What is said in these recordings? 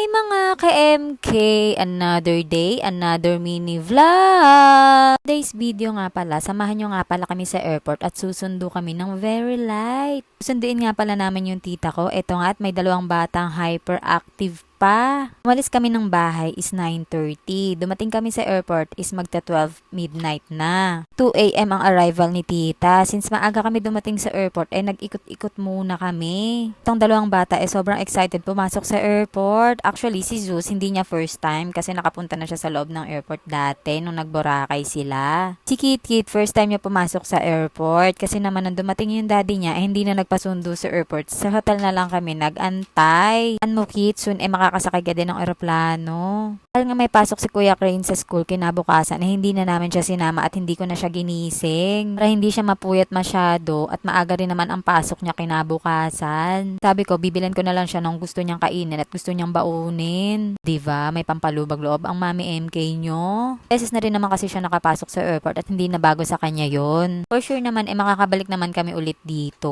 Hi mga ka-MK! Another day, another mini vlog! Today's video nga pala, samahan nyo nga pala kami sa airport at susundo kami ng very light. Susunduin nga pala namin yung tita ko. Ito nga at may dalawang batang hyperactive pa. Umalis kami ng bahay is 9:30. Dumating kami sa airport is magta-12 midnight na. 2 a.m. ang arrival ni tita. Since maaga kami dumating sa airport, nag-ikot-ikot muna kami. Itong dalawang bata sobrang excited pumasok sa airport. Actually, si Zeus hindi niya first time kasi nakapunta na siya sa loob ng airport dati nung nag-Boracay sila. Si Kit first time niya pumasok sa airport kasi naman nang dumating yung daddy niya hindi na nagpasundo sa airport. Sa hotel na lang kami nag-antay. Mo Kit, soon makakasakay ka din ng eroplano. Dahil nga may pasok si Kuya Crane sa school kinabukasan hindi na namin siya sinama at hindi ko na siya ginising. Para hindi siya mapuyat masyado at maaga rin naman ang pasok niya kinabukasan. Sabi ko, bibilan ko na lang siya nung gusto niyang kainin at gusto niyang baunin. Diba? May pampalubag loob ang mami MK nyo. Beses na rin naman kasi siya nakapasok sa airport at hindi na bago sa kanya yon. For sure naman, makakabalik naman kami ulit dito.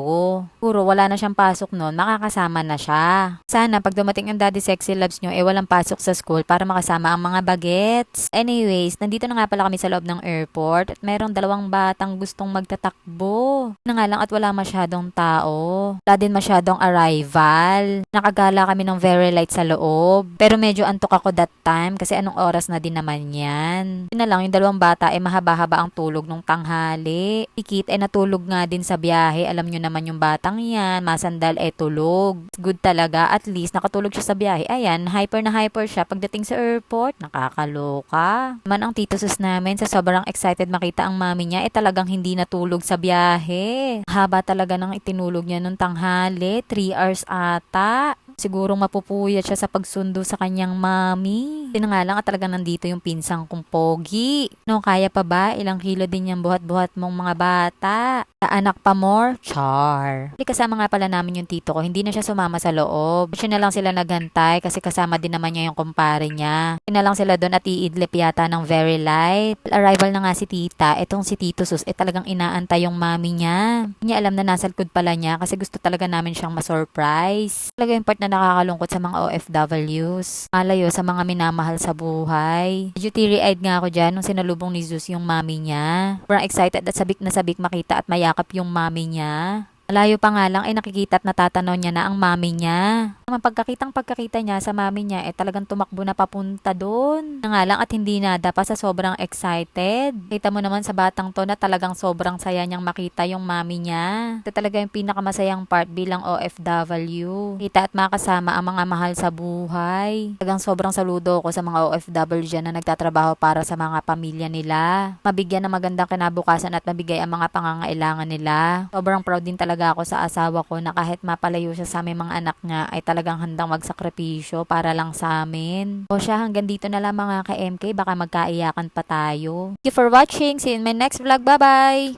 Puro wala na siyang pasok noon, makakasama na siya. Sana pag dumating ang Daddy Sexy Loves nyo, walang pasok sa school para makasama ang mga bagets. Anyways, nandito na nga pala kami sa loob ng airport at mayroong dalawang batang gustong magtatakbo. Na nga lang at wala masyadong tao. Wala din masyadong arrival. Nakagala kami ng very light sa loob. Pero medyo antok ako that time kasi anong oras na din naman yan. Yun na lang, yung dalawang bata mahaba-haba ang tulog nung tanghali. Ikit natulog nga din sa biyahe. Alam nyo naman yung batang yan, masandal tulog. Good talaga, at least nakatulog siya sa biyahe. Ayan, hyper na hyper siya pagdating sa airport. Nakakaloka. Man ang Tito Sus namin sa sobrang excited makita ang mami niya talagang hindi natulog sa biyahe. Haba talaga ng itinulog niya nung tanghali. 3 hours ata. Sigurong mapupuyat siya sa pagsundo sa kanyang mami. Nga lang at talaga nandito yung pinsang kong pogi. No, kaya pa ba? Ilang kilo din yung buhat-buhat mong mga bata. Sa anak pa more? Char. Hindi kasama nga pala namin yung tito ko. Hindi na siya sumama sa loob. Siya na lang sila naghantay kasi kasama din naman niya yung kumpare niya. Siya na lang sila doon at iidlip yata ng very light. Arrival na nga si tita. Etong si Tito Sus talagang inaantay yung mami niya. Hindi niya alam na nasa likod pala niya kasi gusto talaga namin siyang ma-surprise. Talaga yung part na nakakalungkot sa mga OFWs. Malayo sa mga minamahal sa buhay. Medyo teary-eyed nga ako dyan nung sinalubong ni Zeus yung mami niya. Sobrang excited at sabik na sabik makita at mayakap yung mami niya. Malayo pa nga lang nakikita at natatanaw niya na ang mami niya. Naman pagkakita niya sa mami niya talagang tumakbo na papunta doon. Nga lang at hindi nada pa sa sobrang excited. Kita mo naman sa batang to na talagang sobrang saya niyang makita yung mami niya. Ito talaga yung pinakamasayang part bilang OFW. Kita at makasama ang mga mahal sa buhay. Talagang sobrang saludo ko sa mga OFW dyan na nagtatrabaho para sa mga pamilya nila. Mabigyan ng magandang kinabukasan at mabigay ang mga pangangailangan nila. Sobrang proud din talaga ako sa asawa ko na kahit mapalayo siya sa aming mga anak niya talagang handang magsakripisyo para lang sa amin. O siya, hanggang dito na lang mga ka-MK, baka magkaiyakan pa tayo. Thank you for watching. See you in my next vlog. Bye-bye!